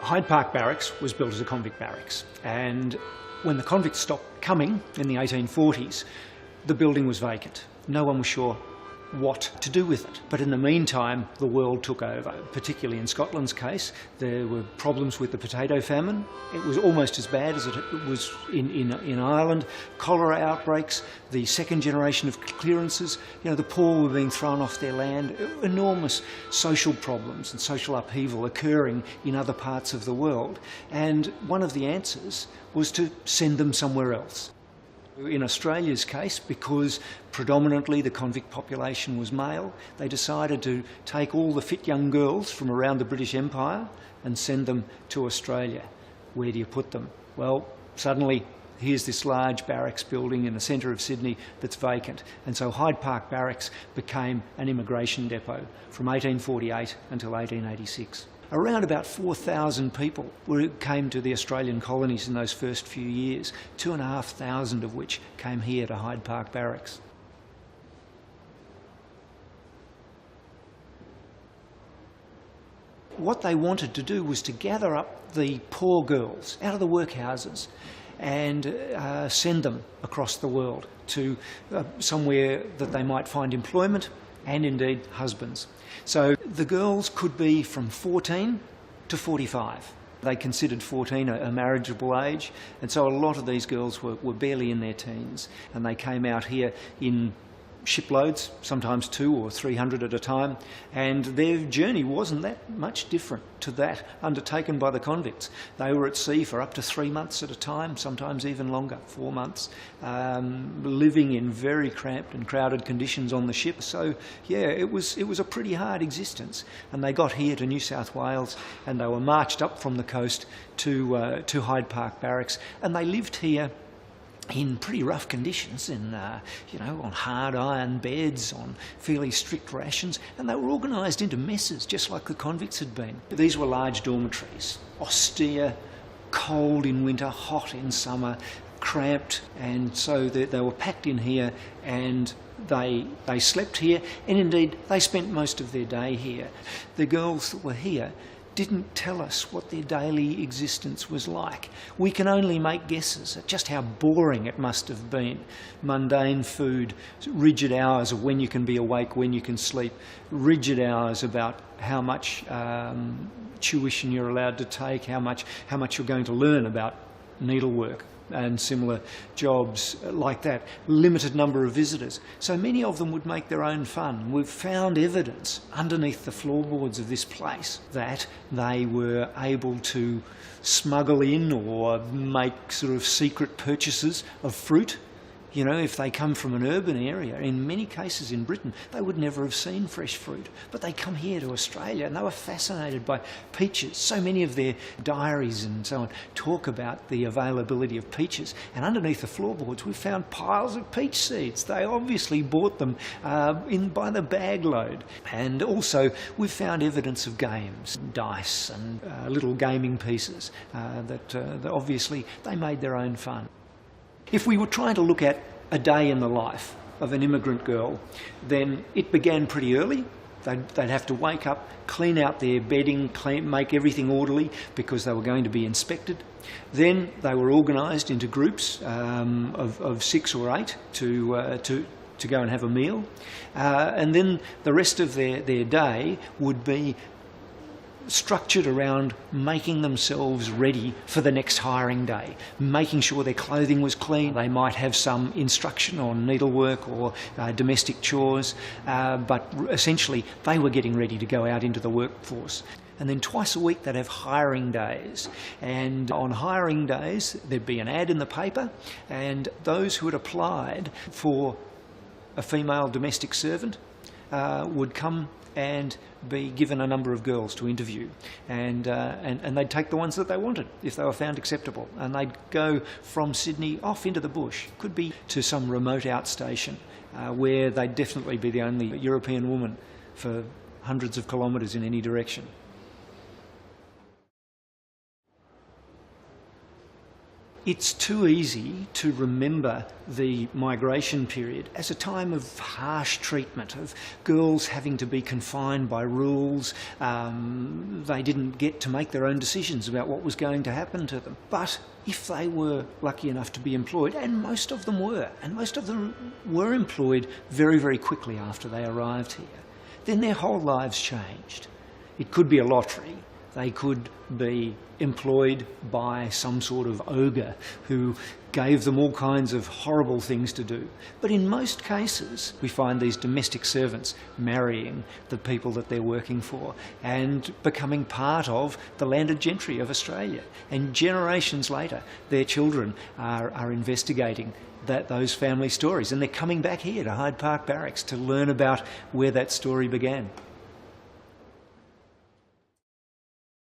Hyde Park Barracks was built as a convict barracks, and when the convicts stopped coming in the 1840s, the building was vacant. No one was sure what to do with it. But in the meantime, the world took over. Particularly in Scotland's case, there were problems with the potato famine. It was almost as bad as it was in Ireland. Cholera outbreaks, the second generation of clearances, the poor were being thrown off their land. Enormous social problems and social upheaval occurring in other parts of the world. And one of the answers was to send them somewhere else. In Australia's case, because predominantly the convict population was male, they decided to take all the fit young girls from around the British Empire and send them to Australia. Where do you put them? Well, suddenly here's this large barracks building in the centre of Sydney that's vacant. And so Hyde Park Barracks became an immigration depot from 1848 until 1886. Around about 4,000 people came to the Australian colonies in those first few years, 2,500 of which came here to Hyde Park Barracks. What they wanted to do was to gather up the poor girls out of the workhouses and send them across the world to somewhere that they might find employment and indeed husbands. So the girls could be from 14 to 45. They considered 14 a marriageable age, and so a lot of these girls were barely in their teens, and they came out here in shiploads, sometimes 200 or 300 at a time, and their journey wasn't that much different to that undertaken by the convicts. They were at sea for up to 3 months at a time, sometimes even longer, 4 months, living in very cramped and crowded conditions on the ship. So yeah, it was a pretty hard existence. And they got here to New South Wales, and they were marched up from the coast to Hyde Park Barracks, and they lived here in pretty rough conditions, on hard iron beds, on fairly strict rations, and they were organised into messes just like the convicts had been. These were large dormitories, austere, cold in winter, hot in summer, cramped, and so they were packed in here, and they slept here, and indeed they spent most of their day here. The girls that were here didn't tell us what their daily existence was like. We can only make guesses at just how boring it must have been. Mundane food, rigid hours of when you can be awake, when you can sleep, rigid hours about how much tuition you're allowed to take, how much you're going to learn about needlework and similar jobs like that. Limited number of visitors. So many of them would make their own fun. We've found evidence underneath the floorboards of this place that they were able to smuggle in or make sort of secret purchases of fruit. If they come from an urban area, in many cases in Britain, they would never have seen fresh fruit. But they come here to Australia and they were fascinated by peaches. So many of their diaries and so on talk about the availability of peaches. And underneath the floorboards, we found piles of peach seeds. They obviously bought them by the bag load. And also, we've found evidence of games, dice and little gaming pieces that obviously they made their own fun. If we were trying to look at a day in the life of an immigrant girl, then it began pretty early. They'd have to wake up, clean out their bedding, make everything orderly because they were going to be inspected. Then they were organised into groups of 6 or 8 to go and have a meal. And then the rest of their day would be structured around making themselves ready for the next hiring day, making sure their clothing was clean. They might have some instruction on needlework or domestic chores, but essentially they were getting ready to go out into the workforce. And then twice a week they'd have hiring days, and on hiring days there'd be an ad in the paper, and those who had applied for a female domestic servant would come and be given a number of girls to interview, and they'd take the ones that they wanted if they were found acceptable, and they'd go from Sydney off into the bush. Could be to some remote outstation where they'd definitely be the only European woman for hundreds of kilometres in any direction. It's too easy to remember the migration period as a time of harsh treatment, of girls having to be confined by rules. They didn't get to make their own decisions about what was going to happen to them. But if they were lucky enough to be employed, and most of them were employed very, very quickly after they arrived here, then their whole lives changed. It could be a lottery. They could be employed by some sort of ogre who gave them all kinds of horrible things to do. But in most cases, we find these domestic servants marrying the people that they're working for and becoming part of the landed gentry of Australia. And generations later, their children are investigating those family stories, and they're coming back here to Hyde Park Barracks to learn about where that story began.